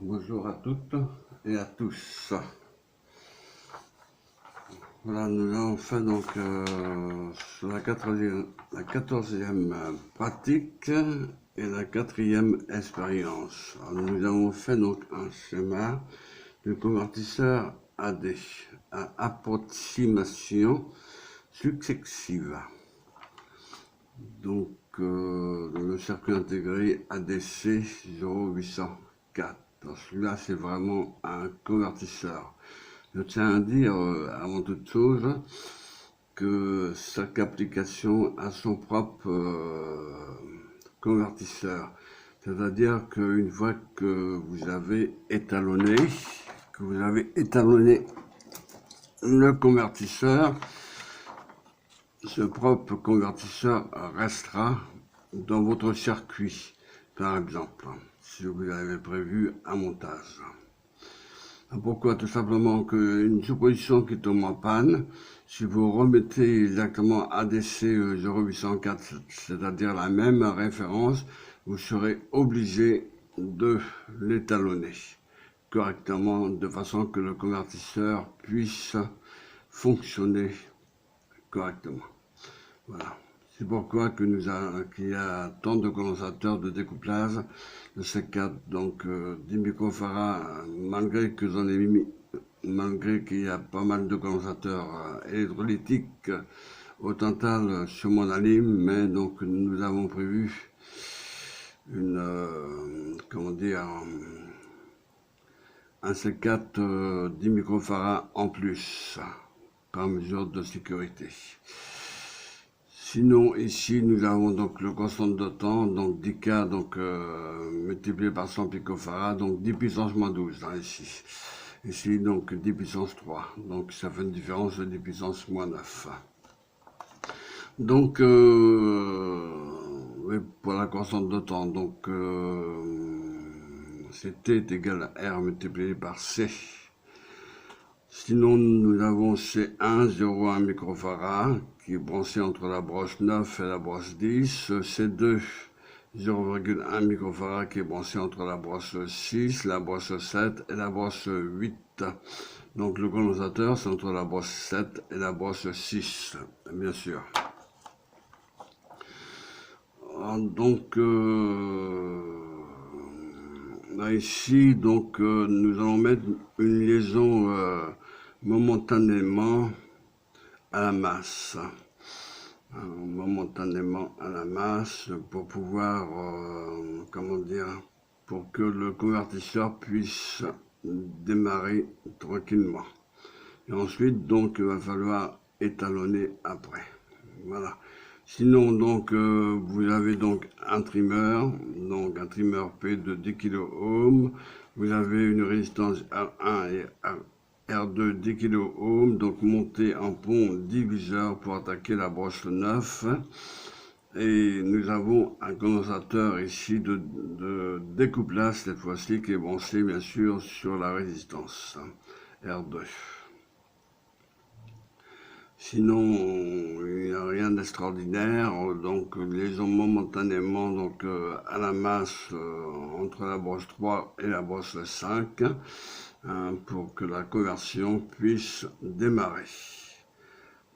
Bonjour à toutes et à tous. Voilà, nous avons fait donc sur la 14e pratique et la 4e expérience. Alors, nous avons fait donc un schéma du convertisseur AD à approximation successive. Donc le circuit intégré ADC 0804. Celui-là, c'est vraiment un convertisseur. Je tiens à dire, avant toute chose, que chaque application a son propre convertisseur. C'est-à-dire qu'une fois que vous avez étalonné, le convertisseur, ce propre convertisseur restera dans votre circuit, par exemple, si vous avez prévu un montage. Pourquoi? Tout simplement qu'une supposition qui tombe en panne, si vous remettez exactement ADC 0804, c'est-à-dire la même référence, vous serez obligé de l'étalonner correctement, de façon que le convertisseur puisse fonctionner correctement. Voilà. C'est pourquoi qu'il y a tant de condensateurs de découplage de C4, donc 10 microfarads, malgré qu'il y a pas mal de condensateurs électrolytiques au total sur mon alim, mais donc nous avons prévu un C4 10 microfarads en plus, par mesure de sécurité. Sinon, ici, nous avons donc le constant de temps, donc 10K, donc multiplié par 100 picofarads, donc 10 puissance moins 12, hein, ici. Ici, donc 10 puissance 3, donc ça fait une différence de 10 puissance moins 9. Donc, oui, pour la constante de temps, donc c'est T est égal à R multiplié par C. Sinon, nous avons C1, 0,1 microfarad, qui est branché entre la broche 9 et la broche 10. C2, 0,1 microfarad, qui est branché entre la broche 6, la broche 7 et la broche 8. Donc le condensateur, c'est entre la broche 7 et la broche 6, bien sûr. Donc, ici, donc, nous allons mettre une liaison momentanément à la masse. Pour pouvoir, pour que le convertisseur puisse démarrer tranquillement. Et ensuite, donc, il va falloir étalonner après. Voilà. Sinon, donc, vous avez donc un trimmer P de 10 kΩ. Vous avez une résistance R1 et R2 10 kΩ, donc montez en pont diviseur pour attaquer la broche 9. Et nous avons un condensateur ici de découplage, cette fois-ci, qui est branché, bien sûr, sur la résistance R2. Sinon, il n'y a rien d'extraordinaire, donc liaison momentanément donc, à la masse entre la broche 3 et la broche 5 pour que la conversion puisse démarrer.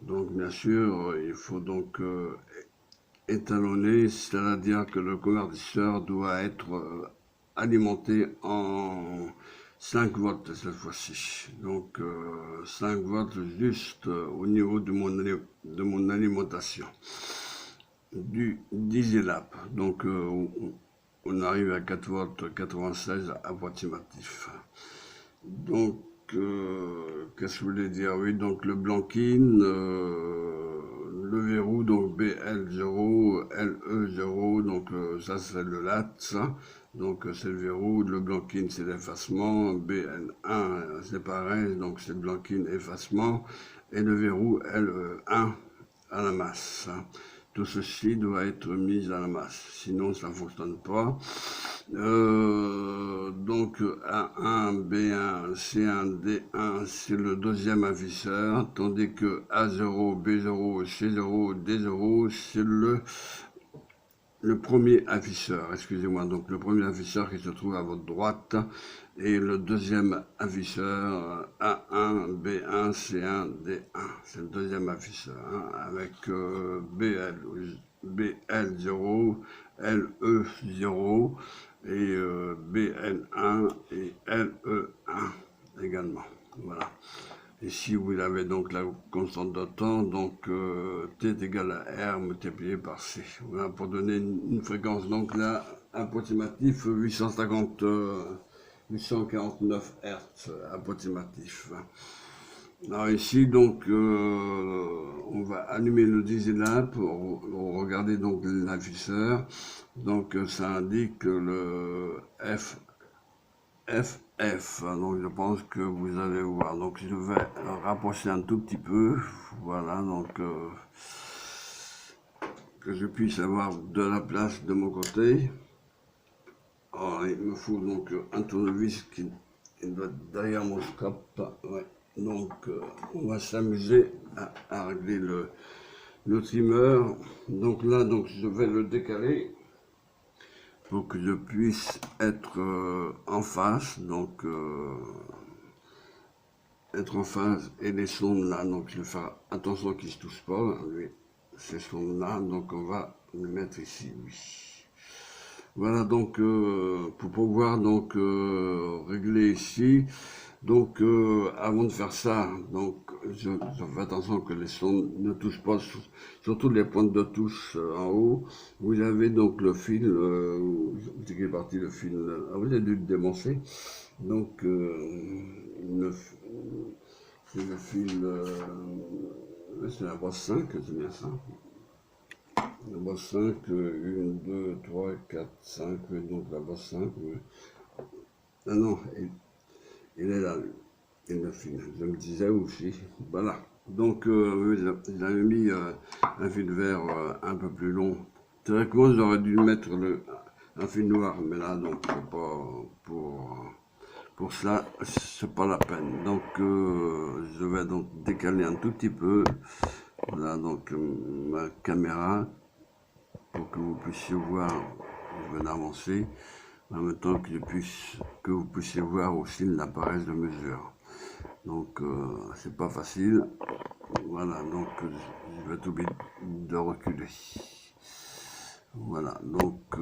Donc bien sûr, il faut donc étalonner, c'est-à-dire que le convertisseur doit être alimenté en 5 volts cette fois-ci. Donc 5 volts juste au niveau de mon alimentation du dieselap. Donc on arrive à 4 volts 96 approximatif. Donc qu'est-ce que je voulais dire? Oui, donc le blanking, le verrou, donc BL0, LE0, donc ça c'est le lat, ça. Donc c'est le verrou, le blanking c'est l'effacement, BN1 c'est pareil, donc c'est blanking effacement, et le verrou LE1 à la masse. Tout ceci doit être mis à la masse, sinon ça ne fonctionne pas. Donc A1, B1, C1, D1, c'est le deuxième afficheur, tandis que A0, B0, C0, D0, c'est le premier afficheur, excusez-moi, donc le premier afficheur qui se trouve à votre droite et le deuxième afficheur A1, B1, C1, D1. C'est le deuxième afficheur hein, avec BL0, LE0 et BL1 et LE1 également. Voilà. Ici, vous avez donc la constante de temps, donc T est égal à R multiplié par C. Voilà, pour donner une fréquence, donc là, approximatif 849 Hz approximatif. Alors ici, donc, on va allumer le diesel pour regarder donc l'afficheur. Donc, ça indique le FF, donc je pense que vous allez voir. Donc je vais rapprocher un tout petit peu, voilà, donc que je puisse avoir de la place de mon côté. Alors, il me faut donc un tournevis qui doit être derrière mon scope. Ouais. Donc on va s'amuser à régler le trimmer. Donc là, donc je vais le décaler pour que je puisse être en face, donc être en phase et les sondes là, donc je vais faire attention qu'ils se touchent pas, hein, lui, ces sondes là, donc on va les mettre ici, oui. Voilà donc pour pouvoir donc régler ici. Donc avant de faire ça, donc je fais attention que les sondes ne touchent pas, surtout les pointes de touche en haut. Vous avez donc le fil, vous tirez parti le fil, vous avez dû le démoncer. Donc c'est le fil, c'est la brosse 5, c'est bien ça. La brosse 5, 1, 2, 3, 4, 5, donc la brosse 5. Ah non, il est là, il le fil. Je me disais aussi, voilà. Donc, j'avais mis un fil vert un peu plus long. Théoriquement, j'aurais dû mettre un fil noir, mais là, donc, c'est pas pour cela, c'est pas la peine. Donc, je vais donc décaler un tout petit peu. Voilà, donc, ma caméra, pour que vous puissiez voir, je vais l'avancer, en même temps que vous puissiez voir aussi l'appareil de mesure. Donc c'est pas facile. Voilà, donc je vais être obligé de reculer. Voilà, donc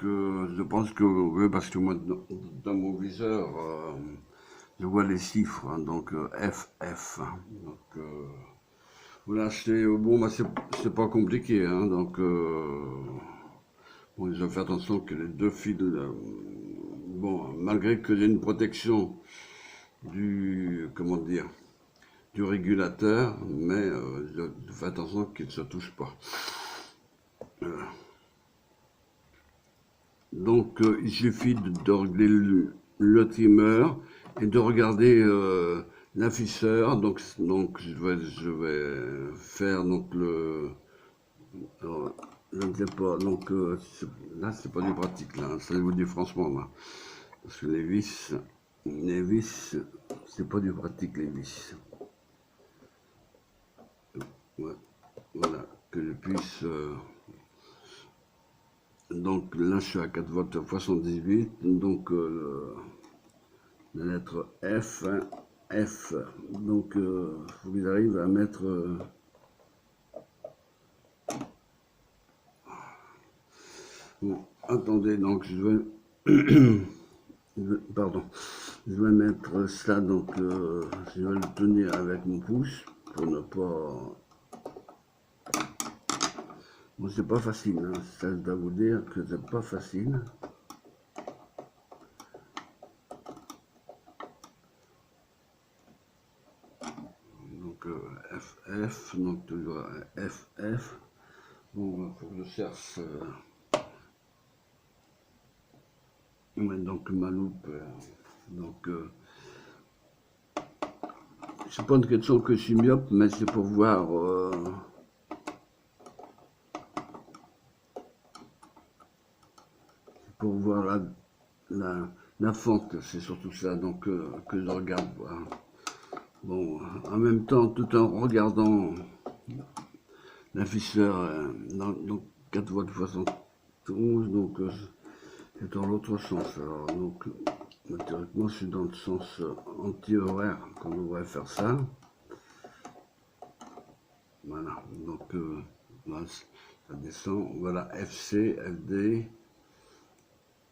je pense que oui, parce que moi dans mon viseur je vois les chiffres, hein, donc FF. Hein, donc voilà, c'est bon, bah, c'est pas compliqué, hein, donc bon, je fais attention que les deux fils, bon, malgré que j'ai une protection comment dire, du régulateur, mais je fais attention qu'il ne se touche pas. Voilà. Donc il suffit de régler le trimmer et de regarder l'afficheur. Donc je vais faire donc alors, je ne sais pas, donc là c'est pas du pratique là, ça je vous dis franchement là. Parce que les vis, c'est pas du pratique les vis. Ouais, voilà, que je puisse. Donc là, je suis à 4 volts x 78, donc la lettre F, hein, F. Donc, faut que j'arrive à mettre. Bon, attendez, donc je vais. Pardon, je vais mettre ça, donc je vais le tenir avec mon pouce pour ne pas. Bon, c'est pas facile, hein. Ça je dois vous dire que c'est pas facile. Donc FF, donc toujours FF. Bon, il faut que je cherche. Ouais, donc ma loupe. Donc c'est pas une question que je suis myope, mais c'est pour voir. Pour voir la fente, c'est surtout ça donc que je regarde. Voilà. Bon, en même temps, tout en regardant l'afficheur donc 4 volts 71, donc c'est dans l'autre sens. Alors donc théoriquement je suis dans le sens anti-horaire qu'on devrait faire ça. Voilà, donc là, ça descend, voilà FC, FD,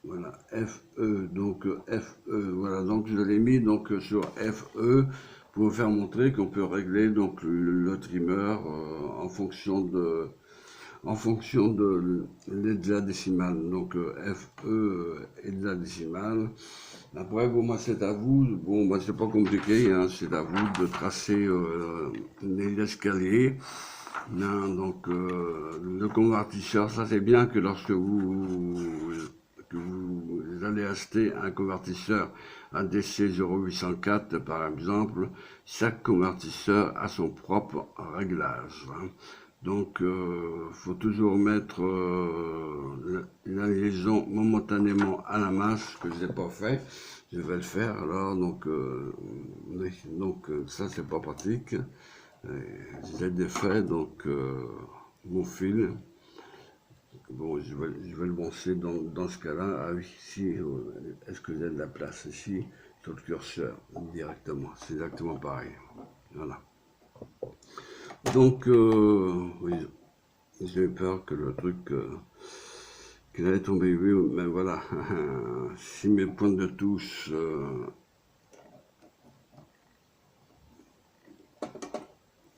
voilà FE, donc FE, voilà, donc je l'ai mis donc sur FE pour vous faire montrer qu'on peut régler donc le trimmer en fonction de l'hexadécimale, donc FE hexadécimale. Après, bon, moi, c'est à vous, bon, moi, c'est pas compliqué, hein, c'est à vous de tracer les escaliers. Hein, donc, le convertisseur, ça c'est bien que lorsque que vous allez acheter un convertisseur ADC 0804 par exemple, chaque convertisseur a son propre réglage. Hein. Donc, faut toujours mettre la liaison momentanément à la masse, que je n'ai pas fait. Je vais le faire alors, donc, ça c'est pas pratique. J'ai défait donc mon fil. Bon, je vais le brancher dans ce cas-là. Ah oui, ici, est-ce que j'ai de la place ici sur le curseur directement? C'est exactement pareil. Voilà. Donc, oui, j'ai eu peur que le truc qu'il allait tomber, oui, mais voilà. Si mes points de touche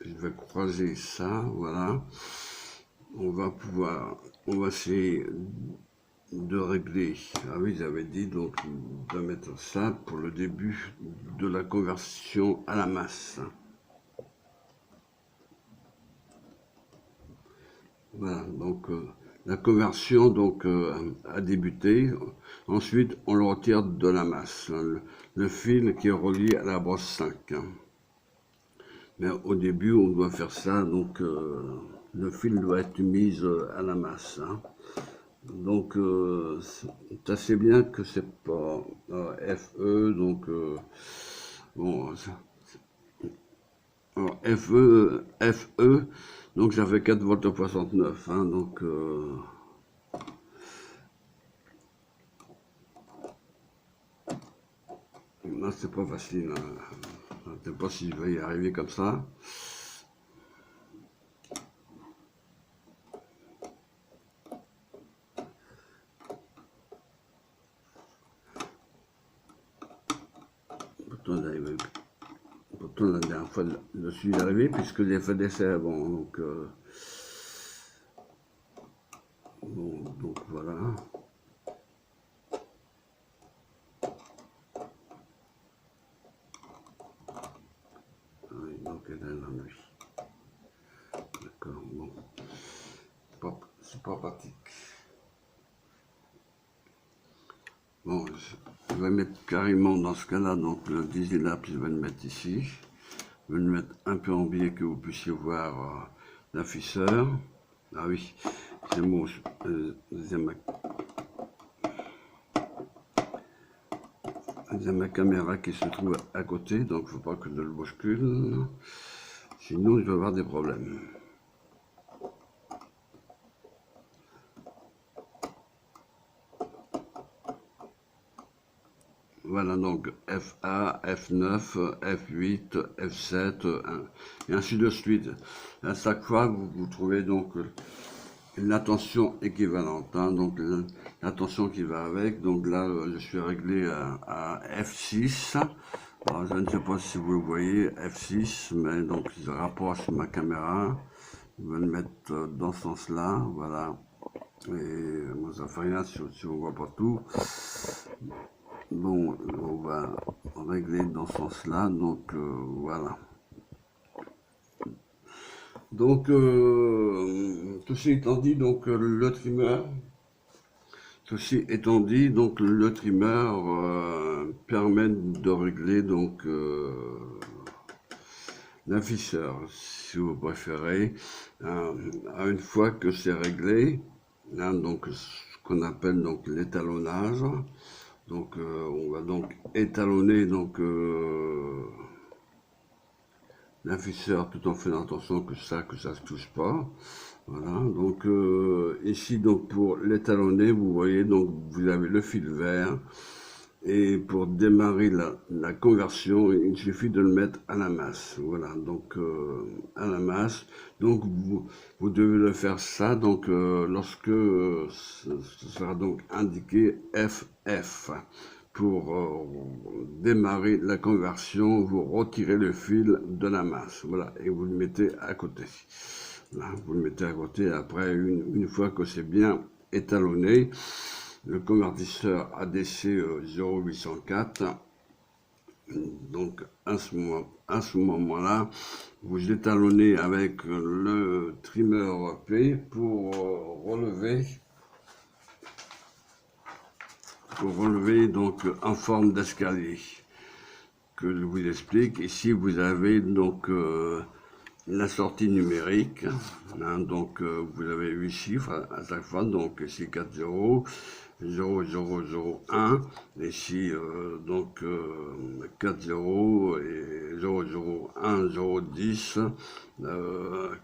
je vais croiser ça, voilà. On va essayer de régler. Ah oui, j'avais dit donc de mettre ça pour le début de la conversion à la masse. Voilà, donc la conversion donc a débuté. Ensuite, on le retire de la masse, hein, le fil qui est relié à la brosse 5. Hein. Mais au début, on doit faire ça, donc le fil doit être mis à la masse. Hein. Donc, c'est assez bien que c'est pas FE, donc bon, alors FE, donc ça fait 4 volts 69, hein, donc là c'est pas facile, hein. Je ne sais pas si je vais y arriver comme ça. Pourtant la dernière fois je suis arrivé puisque j'ai fait d'essai avant, donc bon, donc voilà. Oui, donc elle est la nuit. D'accord, bon. C'est pas pratique. Bon, je vais mettre carrément dans ce cas-là, donc le Digilaps, je vais le mettre ici. Je vais le mettre un peu en biais que vous puissiez voir l'afficheur. Ah oui, c'est mon j'ai ma caméra qui se trouve à côté, donc il ne faut pas que je le bouscule. Sinon, je vais avoir des problèmes. Voilà donc FA, F9, F8, F7, et ainsi de suite. À chaque fois, vous trouvez donc une tension équivalente, hein, donc la tension qui va avec. Donc là, je suis réglé à F6. Alors, je ne sais pas si vous le voyez, F6, mais donc je rapproche ma caméra. Je vais le mettre dans ce sens-là, voilà. Et moi, ça fait rien si on voit pas tout. Bon, on va régler dans ce sens-là, donc voilà. Donc, ceci étant dit, donc le trimmer, ceci étant dit, donc le trimmer permet de régler donc l'afficheur, si vous préférez, à une fois que c'est réglé, hein, donc ce qu'on appelle donc l'étalonnage. Donc on va donc étalonner donc l'afficheur tout en faisant attention que ça se touche pas. Voilà, donc ici donc pour l'étalonner, vous voyez donc vous avez le fil vert et pour démarrer la conversion, il suffit de le mettre à la masse. Voilà, donc à la masse. Donc vous devez le faire ça donc lorsque ce sera donc indiqué FF. Pour démarrer la conversion, vous retirez le fil de la masse, voilà, et vous le mettez à côté. Là, vous le mettez à côté. Après, une fois que c'est bien étalonné, le convertisseur ADC 0804, donc à ce moment-là, vous étalonnez avec le trimmer P pour relever donc en forme d'escalier que je vous explique. Ici vous avez donc la sortie numérique, hein, donc vous avez 8 chiffres à chaque fois, donc ici 4 0 0 0 0 1, ici donc 4 0 et 0 0 1 0 10,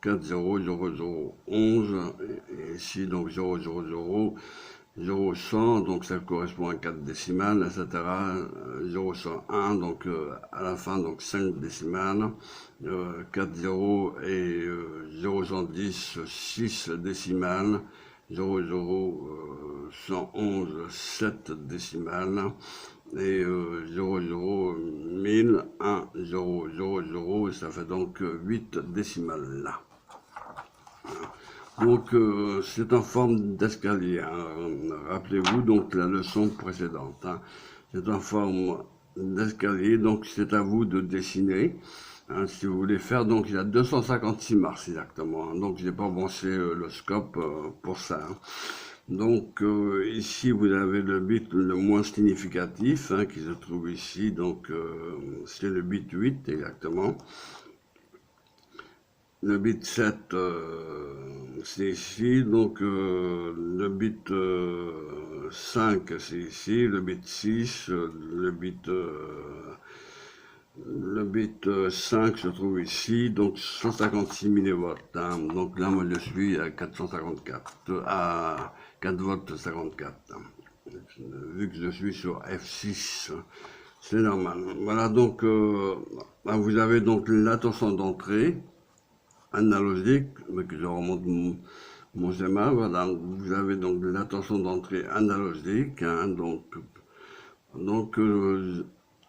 4 0 0 0 11, et ici donc 0 0 0 0,100, donc ça correspond à 4 décimales, etc. 0,101, donc à la fin, donc 5 décimales, 4 0 et 0,110, 6 décimales, 0,111, 7 décimales, et 0,01000, 1, 0, 0, 0, et ça fait donc 8 décimales là. Donc c'est en forme d'escalier, hein. Rappelez-vous donc la leçon précédente, hein. C'est en forme d'escalier, donc c'est à vous de dessiner, hein, si vous voulez faire. Donc il y a 256 marches exactement, hein. Donc j'ai pas branché le scope pour ça, hein. Donc ici vous avez le bit le moins significatif, hein, qui se trouve ici, donc c'est le bit 8 exactement. Le bit 7, c'est ici, donc le bit 5, c'est ici, le bit 6, le bit 5 se trouve ici, donc 156 millivolts, hein. Donc là, moi, je suis à 454, à 4 volts 54, hein. Vu que je suis sur F6, c'est normal. Voilà, donc vous avez donc la tension d'entrée analogique, que je remonte mon schéma. Voilà, vous avez donc la tension d'entrée analogique, hein, donc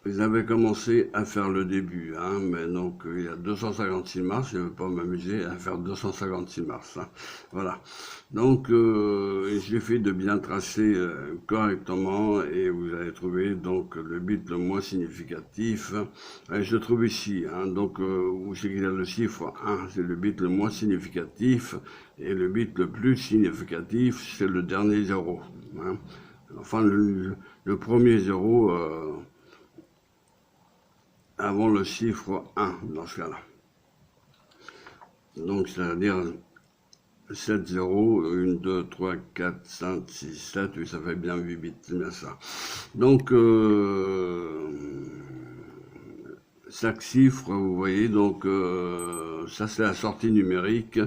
j'avais commencé à faire le début, hein, mais donc il y a 256 marches, je ne vais pas m'amuser à faire 256 marches, hein. Voilà, donc il suffit de bien tracer correctement et vous allez trouver donc le bit le moins significatif. Et je trouve ici, hein, donc où c'est qu'il y a le chiffre 1, c'est le bit le moins significatif, et le bit le plus significatif, c'est le dernier 0, hein. Enfin, le premier 0 avant le chiffre 1 dans ce cas-là. Donc, c'est-à-dire 7, 0, 1, 2, 3, 4, 5, 6, 7, oui, ça fait bien 8 bits, c'est bien ça. Donc, chaque chiffre, vous voyez, donc ça c'est la sortie numérique,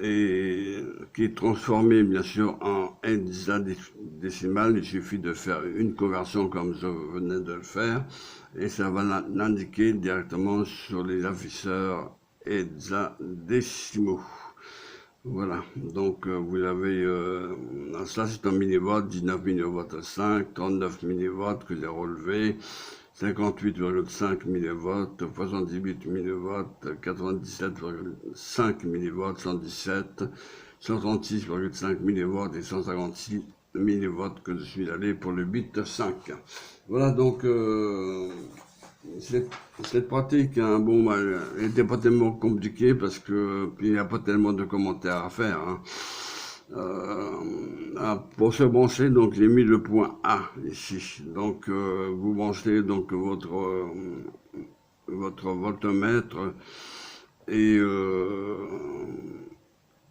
et qui est transformé bien sûr en hexadécimal. Il suffit de faire une conversion comme je venais de le faire et ça va l'indiquer directement sur les afficheurs hexadécimaux. Voilà, donc vous avez, ça c'est un milliwatt, 19 milliwatts 5, 39 milliwatts que j'ai relevé, 58,5 milliwatts, 78 milliwatts, 97,5 milliwatts, 117, 136,5 milliwatts et 156 milliwatts que je suis allé pour le bit 5. Voilà, donc cette pratique, hein, bon, elle n'était pas tellement compliquée parce que il n'y a pas tellement de commentaires à faire, hein. Pour se brancher, donc j'ai mis le point A ici. Donc vous branchez donc votre voltmètre et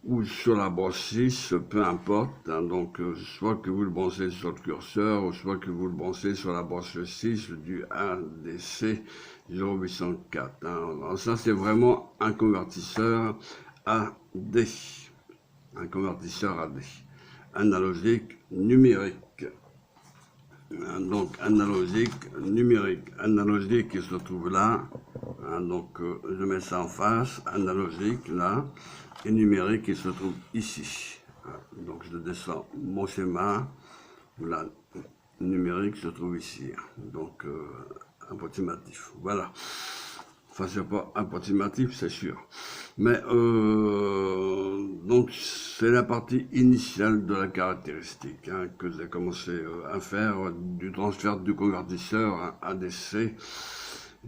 ou sur la brosse 6, peu importe, hein, donc soit que vous le branchez sur le curseur, ou soit que vous le branchez sur la brosse 6 du ADC 0804. Hein. Alors ça, c'est vraiment un convertisseur AD, un convertisseur AD, analogique numérique. Donc analogique, numérique, analogique qui se trouve là, hein, donc je mets ça en face, analogique là, et numérique qui se trouve ici. Donc je descends mon schéma, là, numérique se trouve ici, donc approximatif, voilà. Enfin, c'est pas approximatif, c'est sûr. Mais donc c'est la partie initiale de la caractéristique hein, que j'ai commencé à faire du transfert du convertisseur à ADC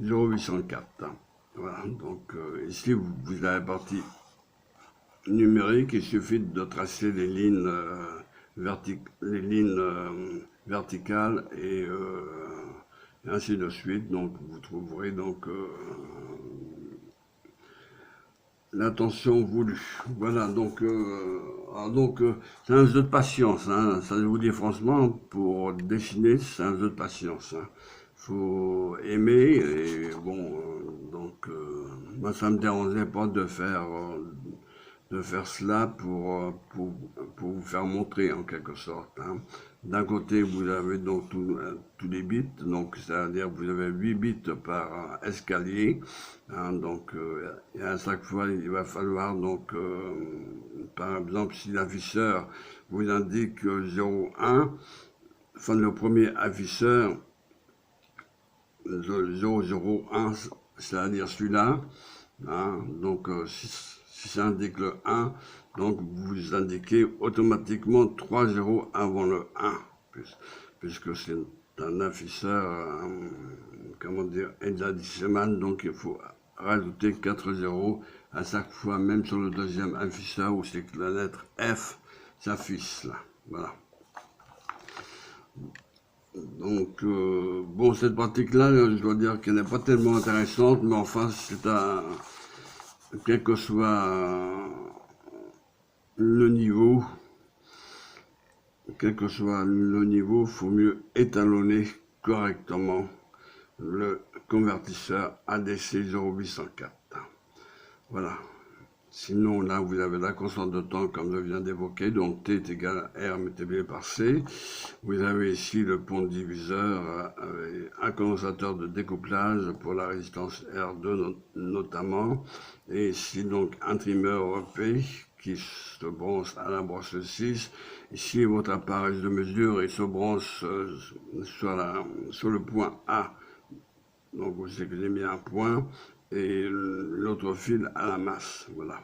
0804. Hein. Voilà, donc ici vous avez la partie numérique, il suffit de tracer les lignes, verticales et ainsi de suite. Donc vous trouverez donc l'intention voulue. Voilà, donc c'est un jeu de patience. Hein, ça je vous dis franchement, pour dessiner, c'est un jeu de patience. Hein. Faut aimer et bon, moi ça me dérangeait pas de faire cela pour vous faire montrer en quelque sorte. Hein. D'un côté, vous avez donc tous les bits, donc c'est-à-dire vous avez 8 bits par escalier. Hein, donc, et à chaque fois, il va falloir donc, par exemple, si l'afficheur vous indique 0,1, enfin le premier afficheur 001, c'est-à-dire celui-là. Hein, donc, si ça indique le 1, donc vous indiquez automatiquement 3 zéros avant le 1, puisque c'est un afficheur, comment dire, hexadécimal, donc il faut rajouter 4 zéros à chaque fois, même sur le deuxième afficheur où c'est que la lettre F s'affiche là. Voilà. Donc, bon, cette pratique-là, je dois dire qu'elle n'est pas tellement intéressante, mais enfin, c'est un, quel que soit le niveau, il faut mieux étalonner correctement le convertisseur ADC 0804. Voilà. Sinon, là, vous avez la constante de temps, comme je viens d'évoquer, donc T est égal à R multiplié par C. Vous avez ici le pont diviseur avec un condensateur de découplage pour la résistance R2 notamment. Et ici, donc, un trimmer EP qui se branche à la brosse 6. Ici, votre appareil de mesure, il se branche sur le point A. Donc, vous savez que j'ai mis un point et l'autre fil à la masse. Voilà.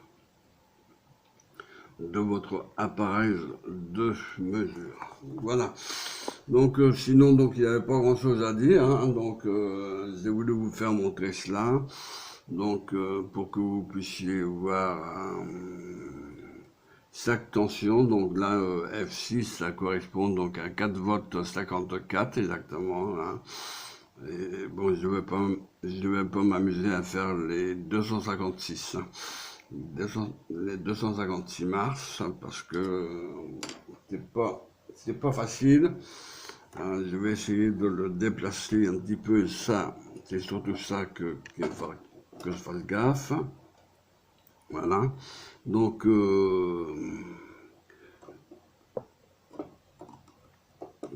De votre appareil de mesure. Voilà. Donc, sinon, donc, il n'y avait pas grand-chose à dire. Hein, donc, j'ai voulu vous faire montrer cela. Donc, pour que vous puissiez voir chaque tension. Donc là, F6, ça correspond donc à 4 volts 54 exactement. Hein. Et bon, je vais pas m'amuser à faire les 256. Hein. Les 256 mars, parce que c'est pas facile. Je vais essayer de le déplacer un petit peu, ça, c'est surtout ça que je fasse gaffe. Voilà. Donc,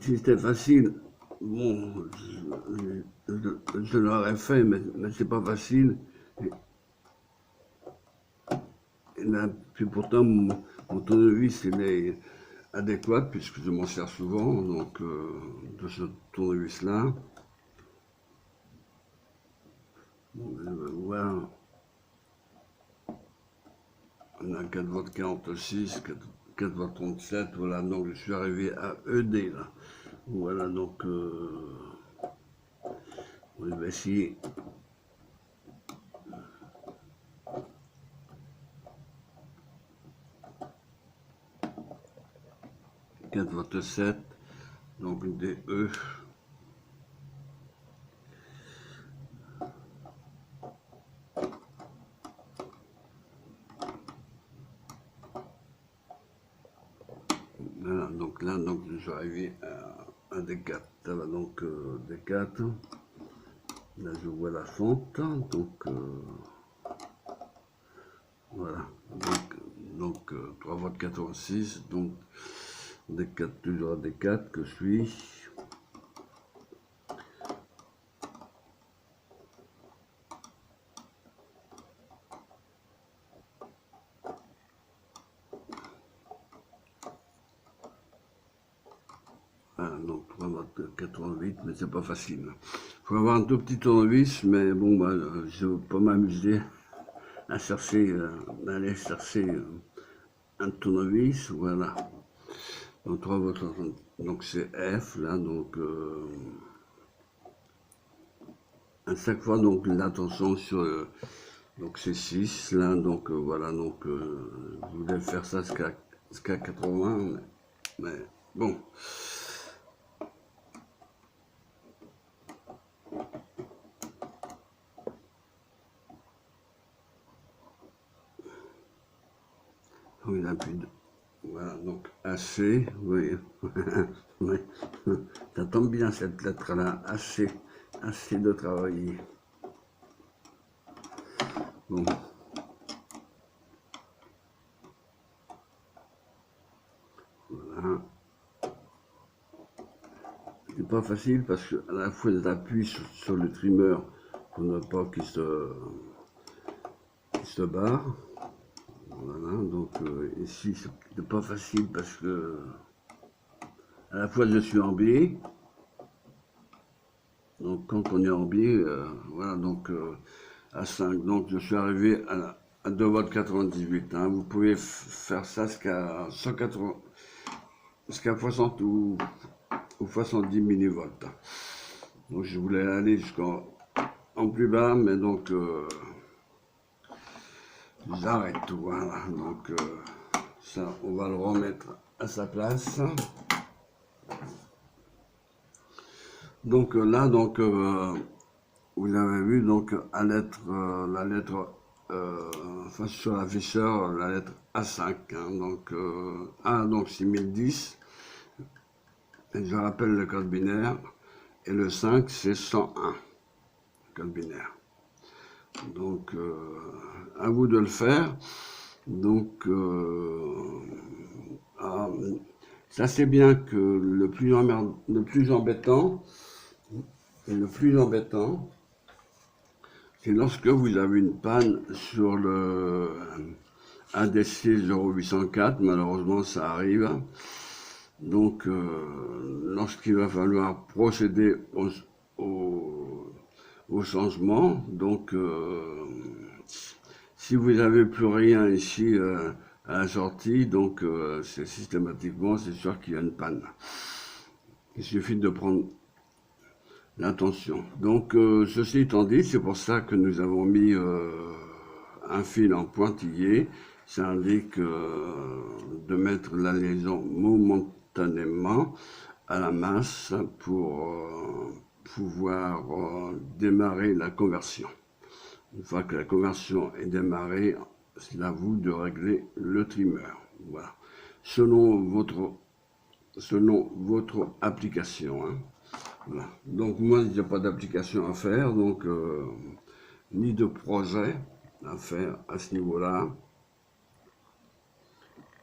si c'était facile, bon, je l'aurais fait, mais c'est pas facile. Et là, puis pourtant, mon tournevis, il est adéquat, puisque je m'en sers souvent, donc de ce tournevis-là. Bon, je vais voir. On a 4 volts 46, 4 volts 37, voilà, donc je suis arrivé à ED, là. Voilà, donc, on va essayer. Quatre volts 7, donc une DE. Voilà, donc là, donc, je suis arrivé à D4. Ça va donc D4. Là, je vois la fente. Donc, voilà. Donc 3 voix de 86. Donc, D4, toujours à D4 que je suis. Voilà, donc 3 voix de 88, mais c'est pas facile. Faut avoir un tout petit tournevis, mais bon, bah, je vais pas m'amuser à chercher, aller chercher un tournevis, voilà. Donc 3 voix de 60. Donc c'est F, là, donc à chaque fois, donc l'attention sur donc c'est 6 là, donc voilà, donc je voulais faire ça jusqu'à 80, mais bon. Oh, il a plus de... Voilà, donc assez, oui, oui. Ça tombe bien cette lettre-là, assez de travailler. Bon. Voilà. C'est pas facile parce que à la fois j'appuie sur le trimmer pour ne pas qu'il se barre. Voilà, donc ici c'est pas facile parce que à la fois je suis en biais. Donc quand on est en biais, voilà, donc à 5. Donc je suis arrivé à 2 watts 98. Hein. Vous pouvez faire ça jusqu'à 180, jusqu'à 60 ou 70 millivolts. Donc je voulais aller jusqu'en plus bas, mais donc j'arrête tout. Voilà, donc ça, on va le remettre à sa place. Donc là, donc vous avez vu donc la lettre enfin, sur l'afficheur la lettre A5. Hein, donc A donc c'est 1010. Et je rappelle le code binaire. Et le 5 c'est 101. Code binaire. Donc à vous de le faire. Donc ça c'est bien que le plus embêtant, c'est lorsque vous avez une panne sur le ADC 0804, malheureusement ça arrive. Donc lorsqu'il va falloir procéder au changement, donc si vous n'avez plus rien ici à la sortie, donc c'est systématiquement, c'est sûr qu'il y a une panne. Il suffit de prendre l'attention. Donc ceci étant dit, c'est pour ça que nous avons mis un fil en pointillé. Ça indique de mettre la liaison momentanément à la masse pour pouvoir démarrer la conversion. Une fois que la conversion est démarrée, c'est à vous de régler le trimmer. Voilà. Selon votre application. Hein. Voilà. Donc moi, il n'y a pas d'application à faire, donc ni de projet à faire à ce niveau-là.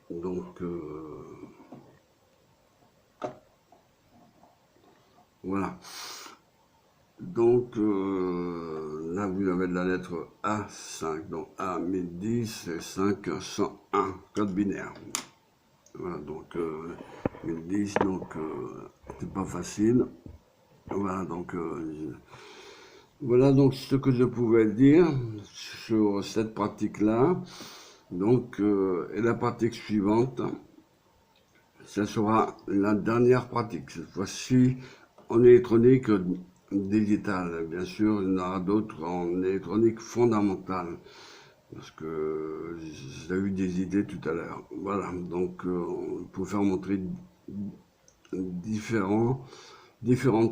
Donc voilà. Donc là, vous avez de la lettre A5, donc A 1010 et 5101, code binaire. Voilà, donc 1010, donc c'est pas facile. Voilà, donc ce que je pouvais dire sur cette pratique-là. Donc, et la pratique suivante, ce sera la dernière pratique. Cette fois-ci, en électronique digitale. Bien sûr, il y en aura d'autres en électronique fondamentale. Parce que j'ai eu des idées tout à l'heure. Voilà, donc pour faire montrer différentes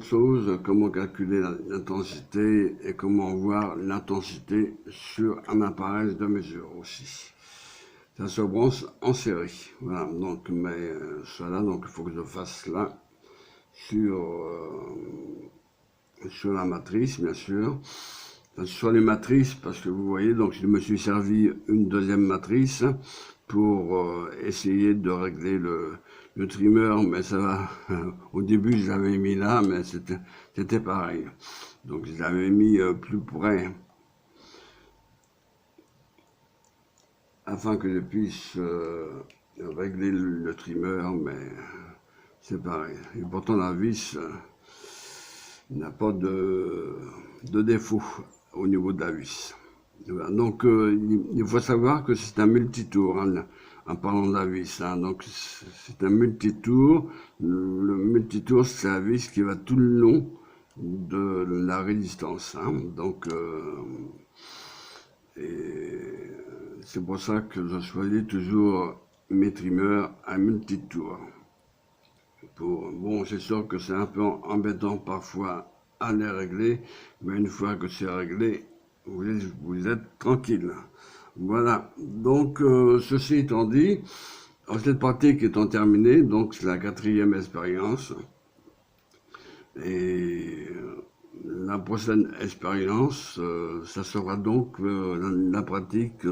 choses, comment calculer l'intensité et comment voir l'intensité sur un appareil de mesure aussi. ça se branche en série. Voilà, donc, mais cela, donc il faut que je fasse là sur la matrice, bien sûr. Sur les matrices, parce que vous voyez, donc je me suis servi une deuxième matrice pour essayer de régler le trimmer, mais ça va. Au début, je l'avais mis là, mais c'était pareil. Donc je l'avais mis plus près, afin que je puisse régler le trimmer, mais c'est pareil. Et pourtant la vis n'a pas de défaut au niveau de la vis. Voilà. Donc il faut savoir que c'est un multitour, hein, en parlant de la vis. Hein. Donc c'est un multitour. Le multitour, c'est la vis qui va tout le long de la résistance. Hein. Donc c'est pour ça que je choisis toujours mes trimmers à multitour. Bon, c'est sûr que c'est un peu embêtant parfois à les régler, mais une fois que c'est réglé, vous êtes tranquille. Voilà, donc ceci étant dit, cette pratique étant terminée, donc c'est la 4e expérience, et la prochaine expérience, ça sera donc la pratique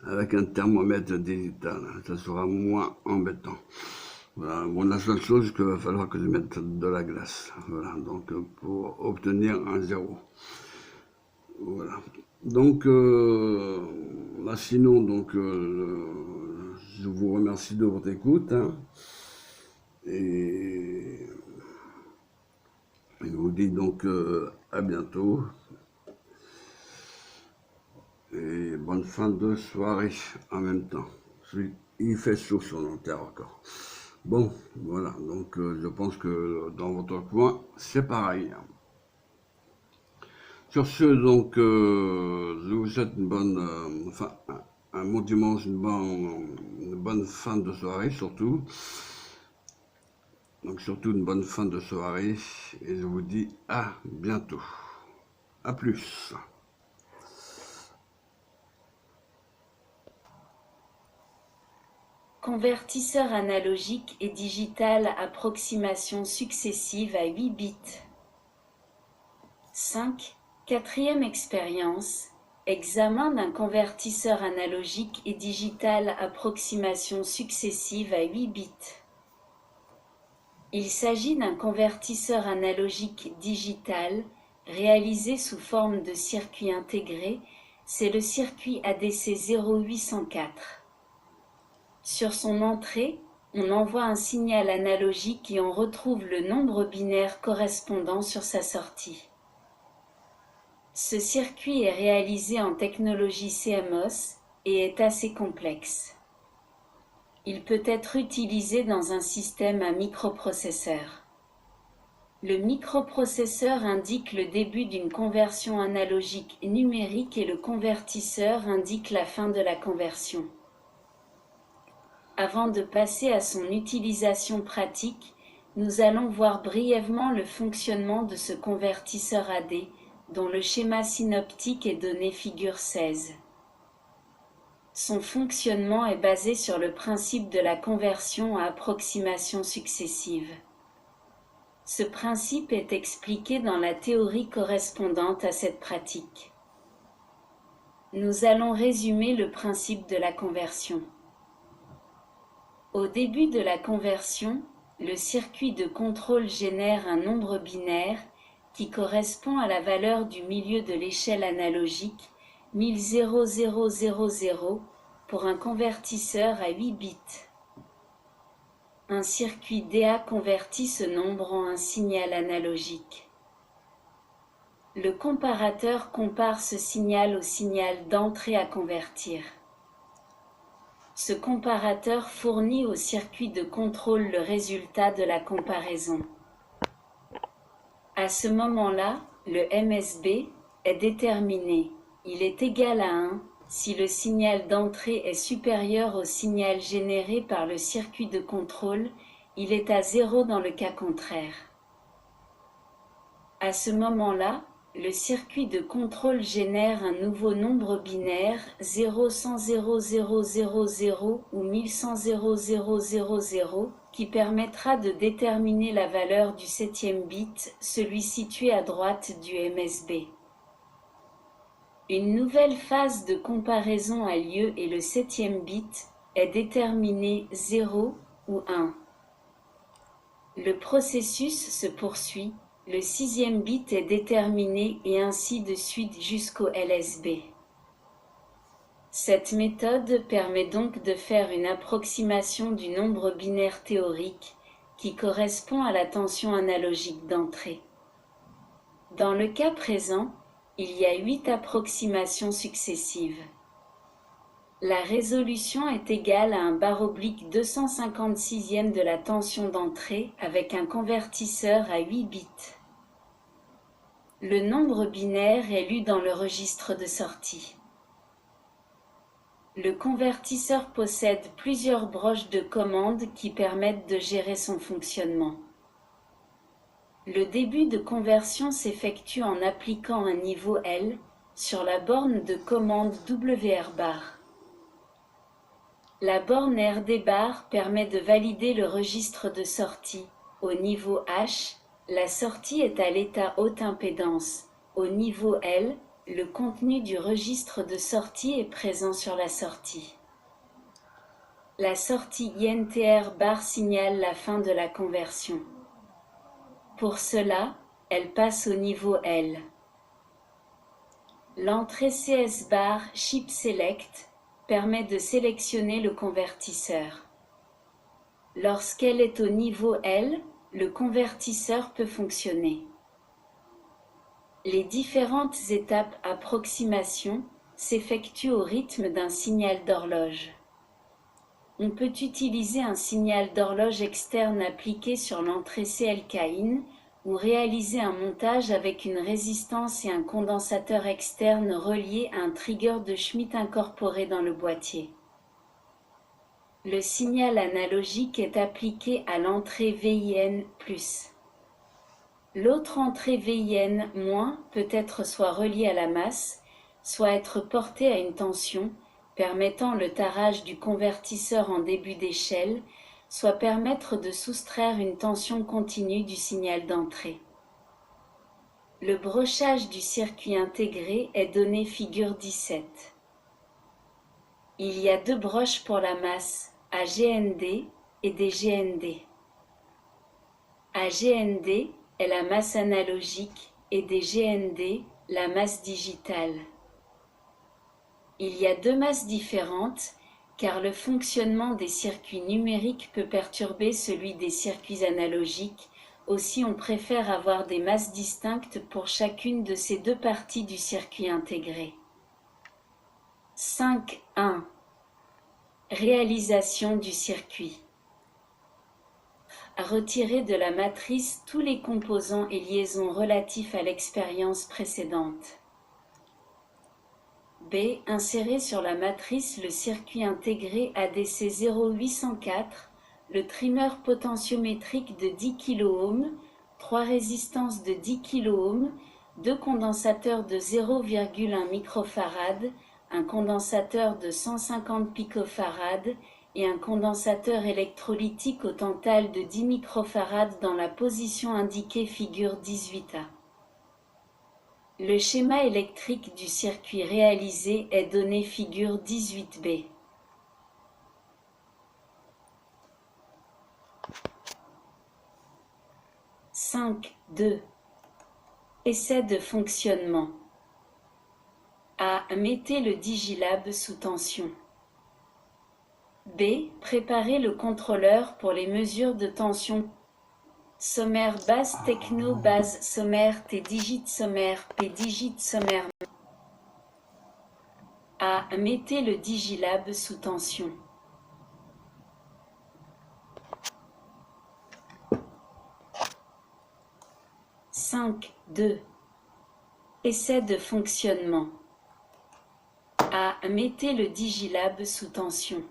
avec un thermomètre digital, ça sera moins embêtant. Voilà. Bon, la seule chose qu'il va falloir que je mette de la glace, voilà, donc pour obtenir un 0. Voilà. Donc là, sinon, donc je vous remercie de votre écoute, hein, et je vous dis donc à bientôt. Et bonne fin de soirée en même temps. Il fait chaud sur l'Angleterre encore. Bon, voilà, donc je pense que dans votre coin, c'est pareil. Sur ce, donc, je vous souhaite une bonne, un bon dimanche, une bonne fin de soirée surtout. Donc surtout une bonne fin de soirée, et je vous dis à bientôt. À plus. Convertisseur analogique et digital approximation successive à 8 bits. 5. Quatrième expérience. Examen d'un convertisseur analogique et digital approximation successive à 8 bits. Il s'agit d'un convertisseur analogique digital réalisé sous forme de circuit intégré, c'est le circuit ADC 0804. Sur son entrée, on envoie un signal analogique et on retrouve le nombre binaire correspondant sur sa sortie. Ce circuit est réalisé en technologie CMOS et est assez complexe. Il peut être utilisé dans un système à microprocesseur. Le microprocesseur indique le début d'une conversion analogique numérique et le convertisseur indique la fin de la conversion. Avant de passer à son utilisation pratique, nous allons voir brièvement le fonctionnement de ce convertisseur AD, dont le schéma synoptique est donné figure 16. Son fonctionnement est basé sur le principe de la conversion à approximation successive. Ce principe est expliqué dans la théorie correspondante à cette pratique. Nous allons résumer le principe de la conversion. Au début de la conversion, le circuit de contrôle génère un nombre binaire qui correspond à la valeur du milieu de l'échelle analogique 1000 pour un convertisseur à 8 bits. Un circuit DA convertit ce nombre en un signal analogique. Le comparateur compare ce signal au signal d'entrée à convertir. Ce comparateur fournit au circuit de contrôle le résultat de la comparaison. À ce moment-là, le MSB est déterminé. Il est égal à 1 si le signal d'entrée est supérieur au signal généré par le circuit de contrôle, il est à 0 dans le cas contraire. À ce moment-là, Le circuit de contrôle génère un nouveau nombre binaire 0,100,000 ou 1100,000 qui permettra de déterminer la valeur du 7e bit, celui situé à droite du MSB. Une nouvelle phase de comparaison a lieu et le 7e bit est déterminé 0 ou 1. Le processus se poursuit, le 6e bit est déterminé et ainsi de suite jusqu'au LSB. Cette méthode permet donc de faire une approximation du nombre binaire théorique qui correspond à la tension analogique d'entrée. Dans le cas présent, il y a 8 approximations successives. La résolution est égale à un barre oblique 256e de la tension d'entrée avec un convertisseur à 8 bits. Le nombre binaire est lu dans le registre de sortie. Le convertisseur possède plusieurs broches de commande qui permettent de gérer son fonctionnement. Le début de conversion s'effectue en appliquant un niveau L sur la borne de commande WR-bar. La borne RD-bar permet de valider le registre de sortie. Au niveau H, la sortie est à l'état haute impédance. Au niveau L, le contenu du registre de sortie est présent sur la sortie. La sortie INTR-bar signale la fin de la conversion. Pour cela, elle passe au niveau L. L'entrée CS-bar Chip Select permet de sélectionner le convertisseur. Lorsqu'elle est au niveau L, le convertisseur peut fonctionner. Les différentes étapes approximation s'effectuent au rythme d'un signal d'horloge. On peut utiliser un signal d'horloge externe appliqué sur l'entrée CLK-IN ou réaliser un montage avec une résistance et un condensateur externe reliés à un trigger de Schmitt incorporé dans le boîtier. Le signal analogique est appliqué à l'entrée VIN+. L'autre entrée VIN- peut être soit reliée à la masse, soit être portée à une tension, permettant le tarage du convertisseur en début d'échelle, soit permettre de soustraire une tension continue du signal d'entrée. Le brochage du circuit intégré est donné figure 17. Il y a 2 broches pour la masse, AGND et DGND. AGND est la masse analogique et DGND la masse digitale. Il y a 2 masses différentes car le fonctionnement des circuits numériques peut perturber celui des circuits analogiques. Aussi on préfère avoir des masses distinctes pour chacune de ces 2 parties du circuit intégré. 5.1 Réalisation du circuit. Retirer de la matrice tous les composants et liaisons relatifs à l'expérience précédente. B. Insérer sur la matrice le circuit intégré ADC 0804, le trimmer potentiométrique de 10 kΩ, 3 résistances de 10 kΩ, 2 condensateurs de 0,1 microfarad, un condensateur de 150 picofarad et un condensateur électrolytique au total de 10 microfarad dans la position indiquée figure 18A. Le schéma électrique du circuit réalisé est donné figure 18B. « 5.2 Essai de fonctionnement. A. Mettez le digilab sous tension. B. Préparez le contrôleur pour les mesures de tension. Sommaire base techno base sommaire T digit sommaire P digit sommaire. A. Mettez le digilab sous tension. « 5.2 Essai de fonctionnement. A. Mettez le digilab sous tension.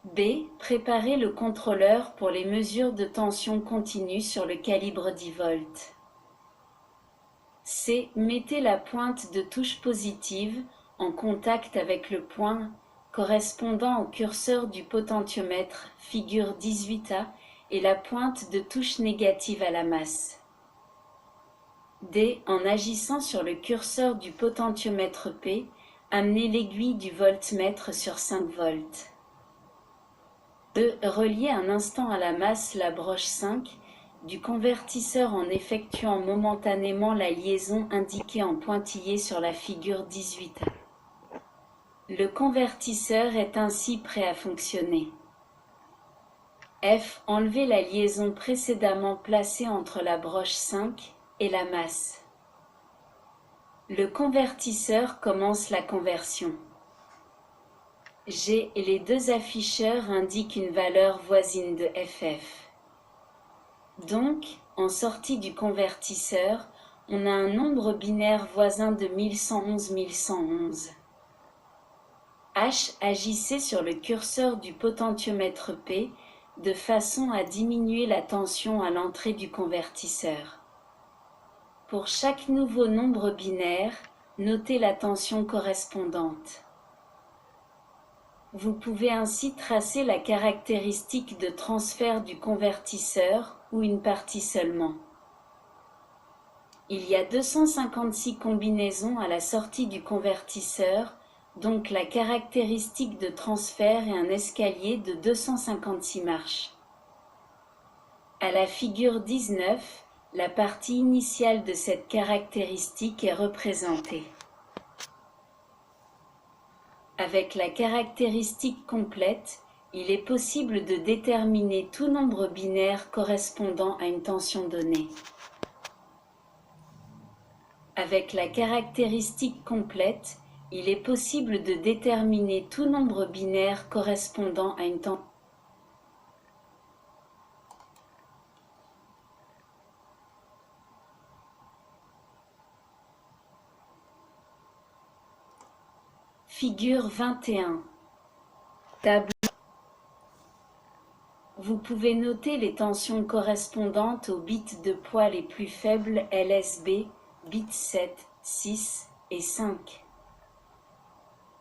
B. Préparez le contrôleur pour les mesures de tension continue sur le calibre 10 volts. C. Mettez la pointe de touche positive en contact avec le point correspondant au curseur du potentiomètre, figure 18A, et la pointe de touche négative à la masse. D. En agissant sur le curseur du potentiomètre P, amenez l'aiguille du voltmètre sur 5 volts. E. Reliez un instant à la masse la broche 5 du convertisseur en effectuant momentanément la liaison indiquée en pointillé sur la figure 18A. Le convertisseur est ainsi prêt à fonctionner. F. Enlevez la liaison précédemment placée entre la broche 5 et la masse. Le convertisseur commence la conversion. G. Et les deux afficheurs indiquent une valeur voisine de FF. Donc, en sortie du convertisseur, on a un nombre binaire voisin de 1111-1111. H. Agissez sur le curseur du potentiomètre P de façon à diminuer la tension à l'entrée du convertisseur. Pour chaque nouveau nombre binaire, notez la tension correspondante. Vous pouvez ainsi tracer la caractéristique de transfert du convertisseur ou une partie seulement. Il y a 256 combinaisons à la sortie du convertisseur, donc la caractéristique de transfert est un escalier de 256 marches. À la figure 19, la partie initiale de cette caractéristique est représentée. Avec la caractéristique complète, il est possible de déterminer tout nombre binaire correspondant à une tension donnée. Avec la caractéristique complète, il est possible de déterminer tout nombre binaire correspondant à une tension. Figure 21. Tableau. Vous pouvez noter les tensions correspondantes aux bits de poids les plus faibles LSB, bits 7, 6 et 5.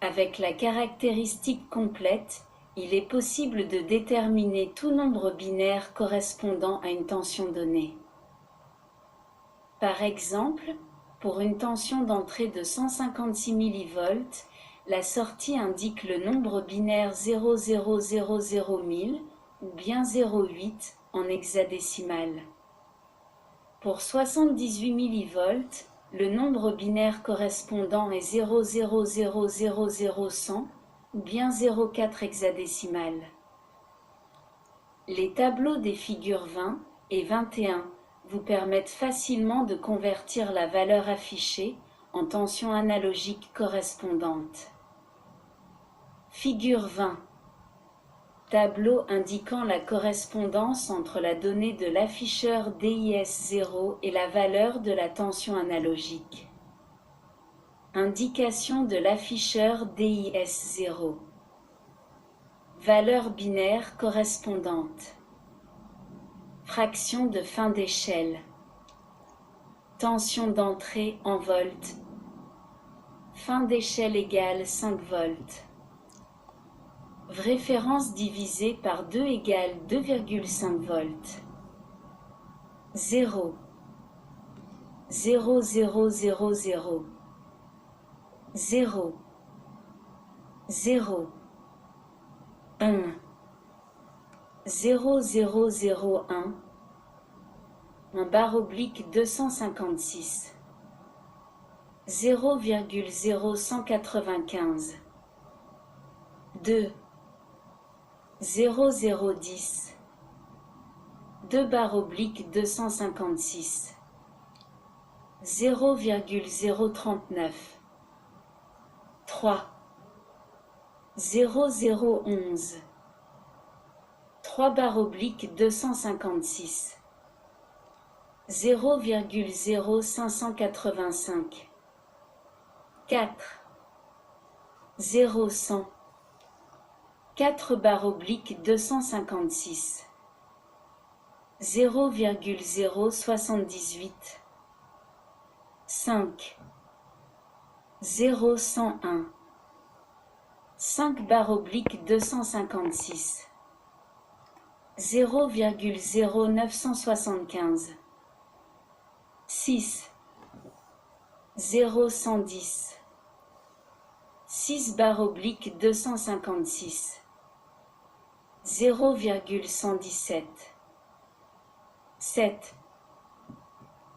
Avec la caractéristique complète, il est possible de déterminer tout nombre binaire correspondant à une tension donnée. Par exemple, pour une tension d'entrée de 156 mV, la sortie indique le nombre binaire 000001000 ou bien 0,8 en hexadécimal. Pour 78 mV, le nombre binaire correspondant est 0,0000100 ou bien 0,4 hexadécimal. Les tableaux des figures 20 et 21 vous permettent facilement de convertir la valeur affichée en tension analogique correspondante. Figure 20. Tableau indiquant la correspondance entre la donnée de l'afficheur DIS0 et la valeur de la tension analogique. Indication de l'afficheur DIS0. Valeur binaire correspondante. Fraction de fin d'échelle. Tension d'entrée en volts. Fin d'échelle égale 5 volts. Référence divisée par 2 égale 2,5 volts. 0. 0, 0, 0, 0. 0. 0. 1. 0, 0, 0, 1. En barre oblique 256. 0,0195. 2. 0010. 2 barre oblique 256. 0,039. 3. 0011. 3 barre oblique 256. 0,0585. 4. 0100. 4 barre oblique 256. 0,078. 5, 0101, 5/256, 0,0975, 6, 0110, 6/256, 0,117, 7,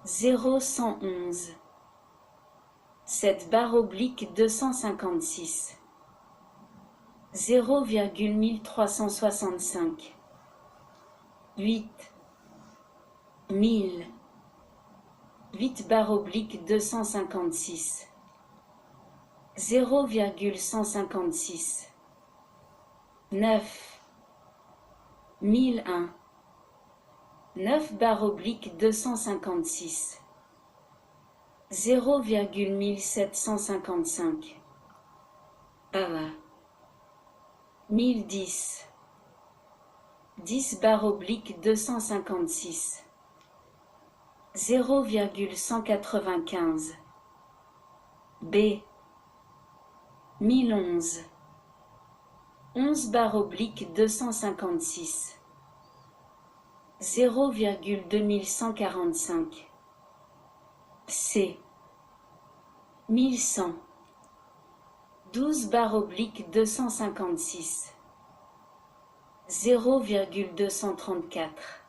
0111, 7/256, 0,1365, 8, 1000, 8/256, 0,156, 9, 1001, 9/256, 0,1755, 1010, 10/256, 0,195, B, 1011, 11/256, 0,2145, C, 1100, 12/256, 0,234,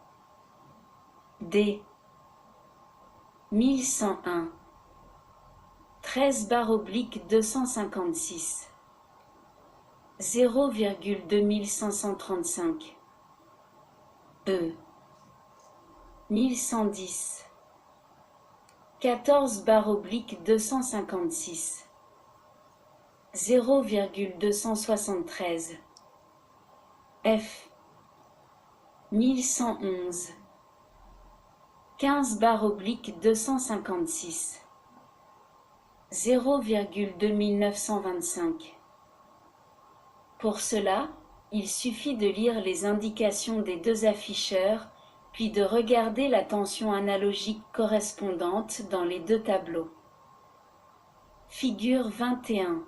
D, 1101, 13/256, 0,2535, E, 1110, 14/256, 0,273, F, 1111, 15/256, 0,2925. Pour cela, il suffit de lire les indications des deux afficheurs, puis de regarder la tension analogique correspondante dans les deux tableaux. Figure 21.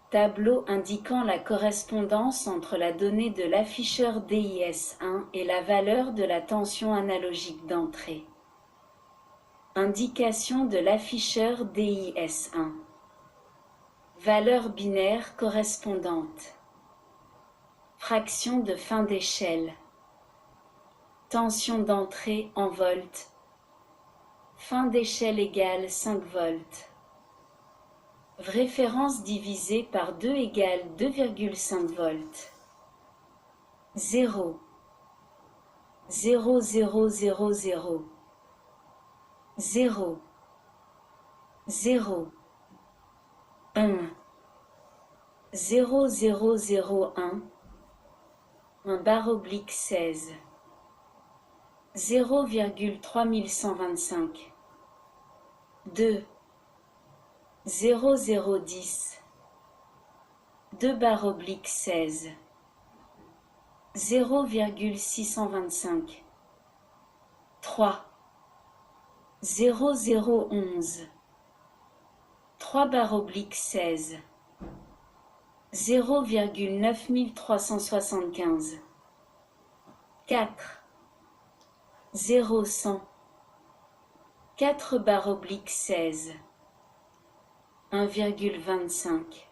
Tableau indiquant la correspondance entre la donnée de l'afficheur DIS1 et la valeur de la tension analogique d'entrée. Indication de l'afficheur DIS1. Valeur binaire correspondante. Fraction de fin d'échelle. Tension d'entrée en volts. Fin d'échelle égale 5 volts. Référence divisée par 2 égale 2,5 volts. 0, 0, 0, 0, 0, 0, 0, 1, 0, 0, 0, 1, 1/16, 0,3125, 2, 0, 0, 10, 2/16, 0,625, 3, 0, 0, 11, 3/16, 0,9375, 4, 0, 100, 4/16, 1,25,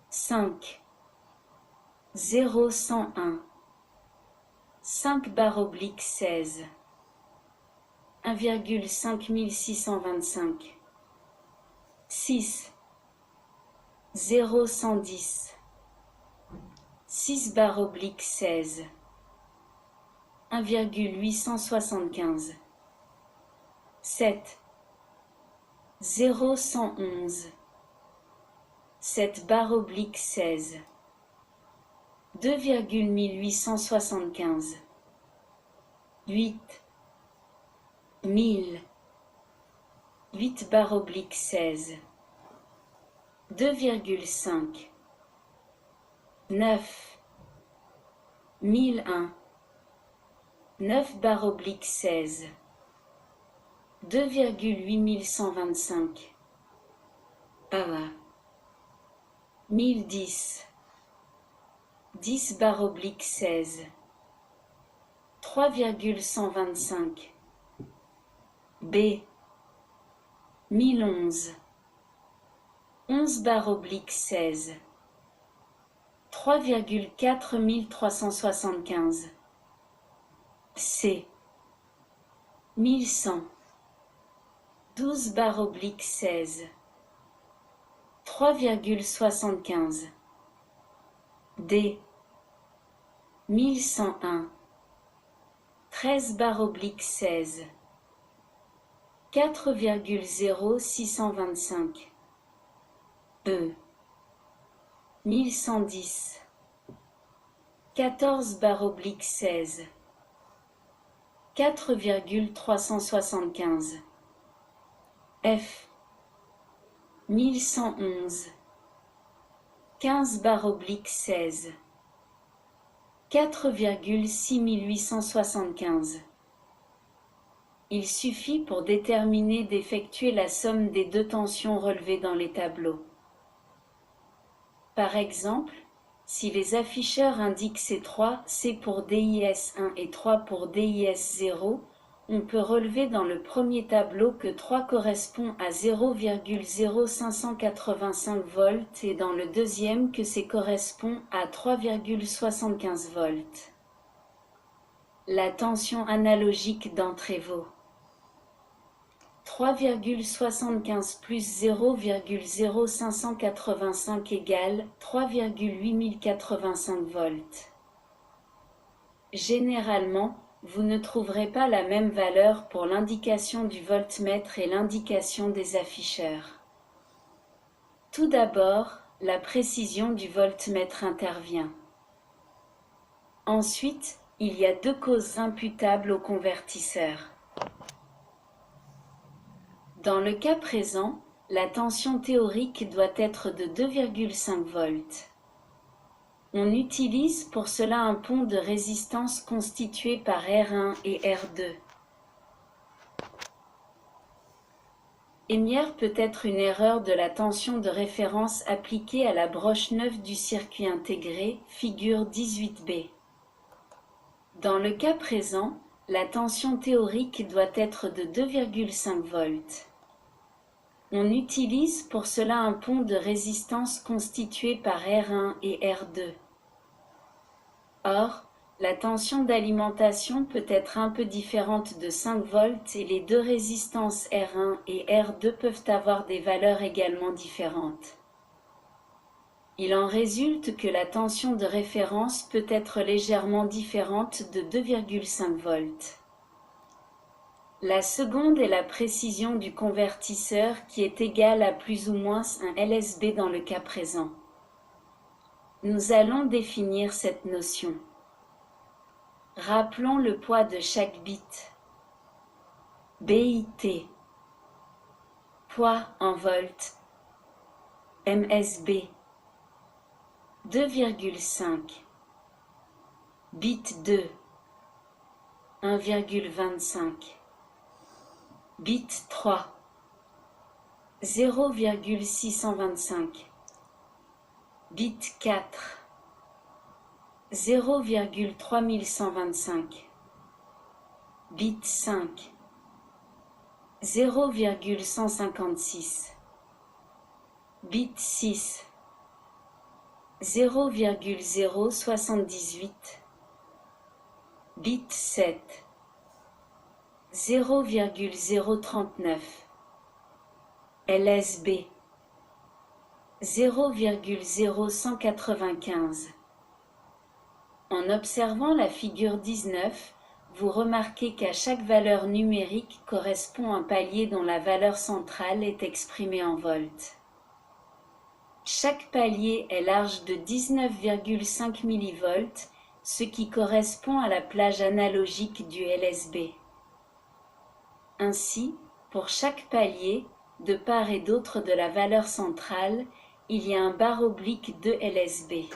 5, 0, 101, 5/16, 1,5625, 6, 0, 110, 6/16, 1,875, 7, 0, 111, 7/16, 2,1875, 8, 1000, 8/16, 2,5, 9, 1001, 9/16, 2,8125. Power. 1010. 10/16. 3,125. B. 1011. 11/16. 3,4375. C. 1100. 12/16. 3,75. D. 1101. 13/16. 4,0625. E. 1110. 14/16. 4,375. F. 1111. 15/16. 4,6875. Il suffit pour déterminer d'effectuer la somme des deux tensions relevées dans les tableaux. Par exemple, si les afficheurs indiquent C3, C pour DIS1 et 3 pour DIS0, on peut relever dans le premier tableau que 3 correspond à 0,0585 volts et dans le deuxième que C correspond à 3,75 volts. La tension analogique d'entrée vaut 3,75 plus 0,0585 égale 3,8085 volts. Généralement, vous ne trouverez pas la même valeur pour l'indication du voltmètre et l'indication des afficheurs. Tout d'abord, la précision du voltmètre intervient. Ensuite, il y a deux causes imputables au convertisseur. Dans le cas présent, la tension théorique doit être de 2,5 volts. On utilise pour cela un pont de résistance constitué par R1 et R2. Émière peut être une erreur de la tension de référence appliquée à la broche 9 du circuit intégré, figure 18b. Dans le cas présent, la tension théorique doit être de 2,5 volts. On utilise pour cela un pont de résistance constitué par R1 et R2. Or, la tension d'alimentation peut être un peu différente de 5 volts et les deux résistances R1 et R2 peuvent avoir des valeurs également différentes. Il en résulte que la tension de référence peut être légèrement différente de 2,5 volts. La seconde est la précision du convertisseur qui est égale à plus ou moins un LSB dans le cas présent. Nous allons définir cette notion. Rappelons le poids de chaque bit. BIT. Poids en volts. MSB. 2,5. Bit 2. 1,25. Bit 3. 0,625. Bit 4. 0,3125. Bit 5. 0,156. Bit 6. 0,078. Bit 7. 0,039. LSB. 0,0195. En observant la figure 19, vous remarquez qu'à chaque valeur numérique correspond un palier dont la valeur centrale est exprimée en volts. Chaque palier est large de 19,5 mV, ce qui correspond à la plage analogique du LSB. Ainsi, pour chaque palier, de part et d'autre de la valeur centrale, il y a un barre oblique de LSB.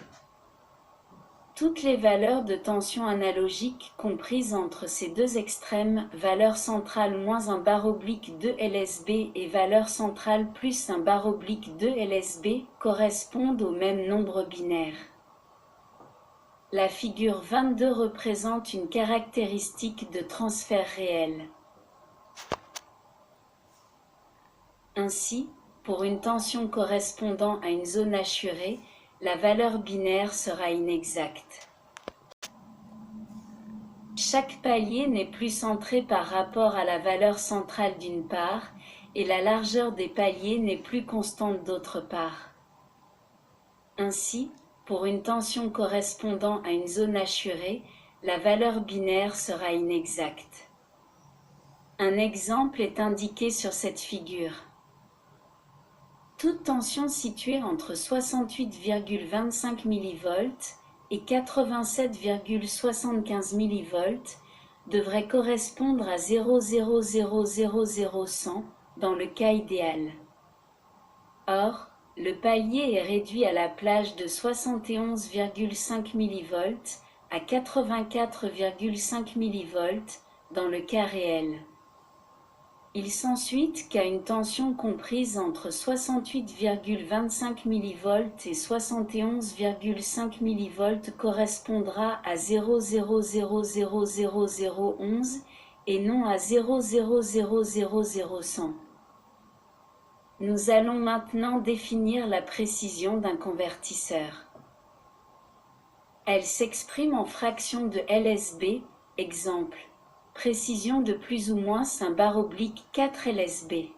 Toutes les valeurs de tension analogique comprises entre ces deux extrêmes, valeur centrale moins un barre oblique 2 LSB et valeur centrale plus un barre oblique 2 LSB, correspondent au même nombre binaire. La figure 22 représente une caractéristique de transfert réel. Ainsi, pour une tension correspondant à une zone assurée, la valeur binaire sera inexacte. Chaque palier n'est plus centré par rapport à la valeur centrale d'une part, et la largeur des paliers n'est plus constante d'autre part. Ainsi, pour une tension correspondant à une zone assurée, la valeur binaire sera inexacte. Un exemple est indiqué sur cette figure. Toute tension située entre 68,25 mV et 87,75 mV devrait correspondre à 0,0000100 dans le cas idéal. Or, le palier est réduit à la plage de 71,5 mV à 84,5 mV dans le cas réel. Il s'ensuit qu'à une tension comprise entre 68,25 mV et 71,5 mV correspondra à 0,0000011 et non à 0,0000100. Nous allons maintenant définir la précision d'un convertisseur. Elle s'exprime en fractions de LSB, exemple. Précision de plus ou moins un barre oblique 4 LSB.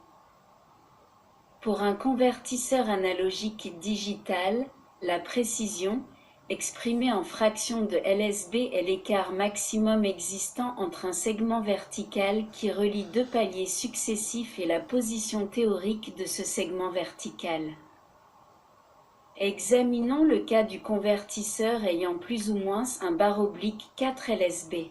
Pour un convertisseur analogique digital, la précision, exprimée en fractions de LSB, est l'écart maximum existant entre un segment vertical qui relie deux paliers successifs et la position théorique de ce segment vertical. Examinons le cas du convertisseur ayant plus ou moins un barre oblique 4 LSB.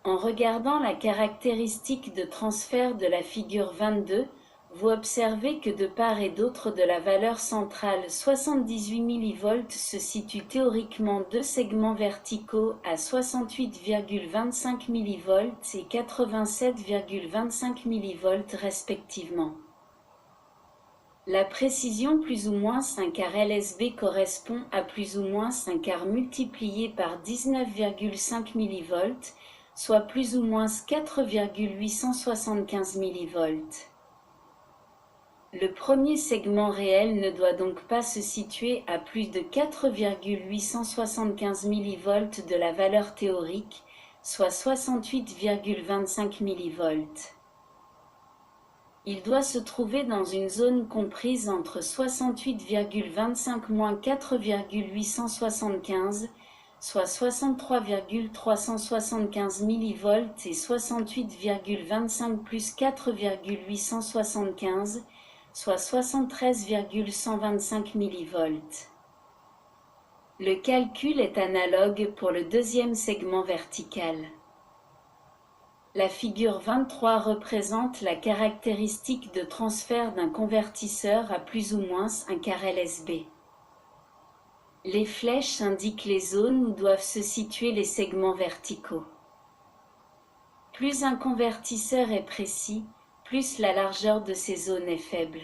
En regardant la caractéristique de transfert de la figure 22, vous observez que de part et d'autre de la valeur centrale 78 mV se situent théoriquement deux segments verticaux à 68,25 mV et 87,25 mV respectivement. La précision plus ou moins un quart LSB correspond à plus ou moins un quart multiplié par 19,5 mV, soit plus ou moins 4,875 mV. Le premier segment réel ne doit donc pas se situer à plus de 4,875 mV de la valeur théorique, soit 68,25 mV. Il doit se trouver dans une zone comprise entre 68,25 moins 4,875, soit 63,375 mV et 68,25 plus 4,875, soit 73,125 mV. Le calcul est analogue pour le deuxième segment vertical. La figure 23 représente la caractéristique de transfert d'un convertisseur à plus ou moins un quart LSB. Les flèches indiquent les zones où doivent se situer les segments verticaux. Plus un convertisseur est précis, plus la largeur de ces zones est faible.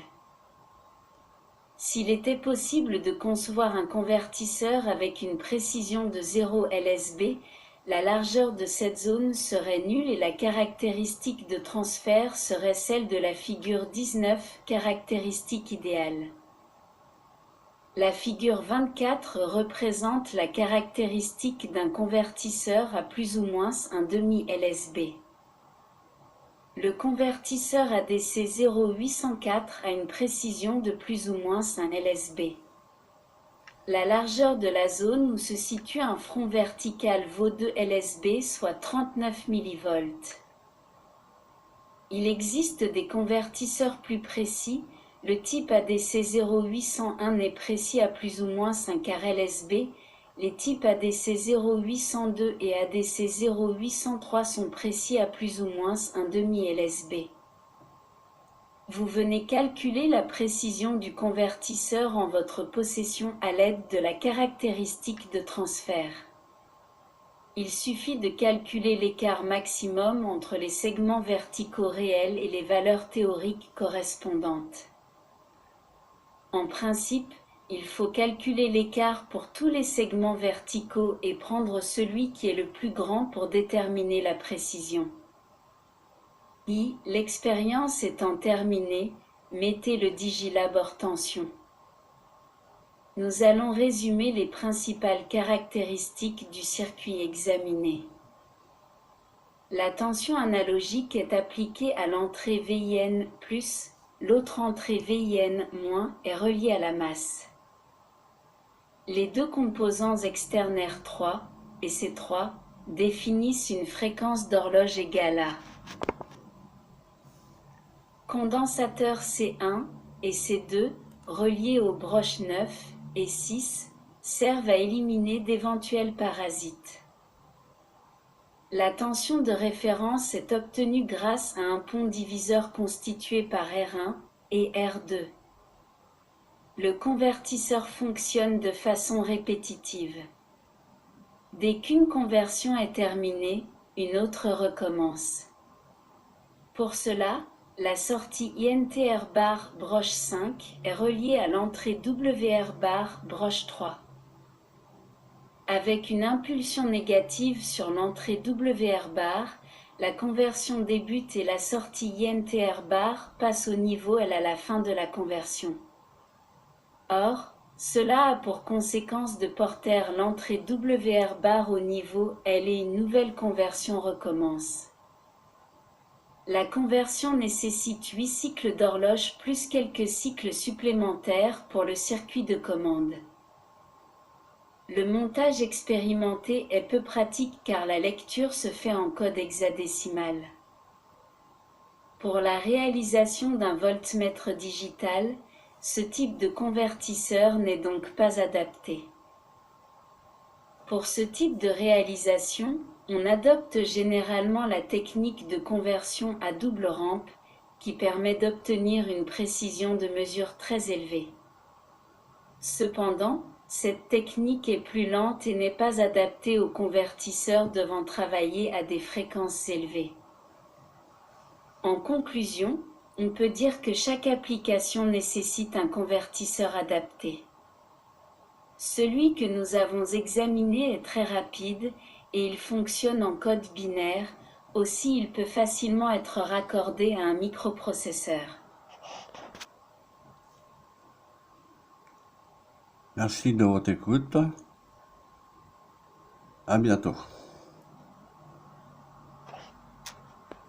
S'il était possible de concevoir un convertisseur avec une précision de 0 LSB, la largeur de cette zone serait nulle et la caractéristique de transfert serait celle de la figure 19, caractéristique idéale. La figure 24 représente la caractéristique d'un convertisseur à plus ou moins un demi-LSB. Le convertisseur ADC 0804 a une précision de plus ou moins un LSB. La largeur de la zone où se situe un front vertical vaut 2 LSB, soit 39 mV. Il existe des convertisseurs plus précis. Le type ADC 0801 est précis à plus ou moins un quart LSB. Les types ADC 0802 et ADC 0803 sont précis à plus ou moins un demi LSB. Vous venez calculer la précision du convertisseur en votre possession à l'aide de la caractéristique de transfert. Il suffit de calculer l'écart maximum entre les segments verticaux réels et les valeurs théoriques correspondantes. En principe, il faut calculer l'écart pour tous les segments verticaux et prendre celui qui est le plus grand pour déterminer la précision. L'expérience étant terminée, mettez le Digilab hors tension. Nous allons résumer les principales caractéristiques du circuit examiné. La tension analogique est appliquée à l'entrée VIN+, l'autre entrée VIN- est reliée à la masse. Les deux composants externes R3 et C3 définissent une fréquence d'horloge égale à condensateur C1 et C2 reliés aux broches 9 et 6 servent à éliminer d'éventuels parasites. La tension de référence est obtenue grâce à un pont diviseur constitué par R1 et R2. Le convertisseur fonctionne de façon répétitive. Dès qu'une conversion est terminée, une autre recommence. Pour cela, la sortie INTR bar broche 5 est reliée à l'entrée WR bar broche 3. Avec une impulsion négative sur l'entrée WR bar, la conversion débute et la sortie INTR bar passe au niveau L à la fin de la conversion. Or, cela a pour conséquence de porter l'entrée WR bar au niveau L et une nouvelle conversion recommence. La conversion nécessite 8 cycles d'horloge plus quelques cycles supplémentaires pour le circuit de commande. Le montage expérimenté est peu pratique car la lecture se fait en code hexadécimal. Pour la réalisation d'un voltmètre digital, ce type de convertisseur n'est donc pas adapté. Pour ce type de réalisation, on adopte généralement la technique de conversion à double rampe qui permet d'obtenir une précision de mesure très élevée. Cependant, cette technique est plus lente et n'est pas adaptée aux convertisseurs devant travailler à des fréquences élevées. En conclusion, on peut dire que chaque application nécessite un convertisseur adapté. Celui que nous avons examiné est très rapide et il fonctionne en code binaire, aussi il peut facilement être raccordé à un microprocesseur. Merci de votre écoute. À bientôt.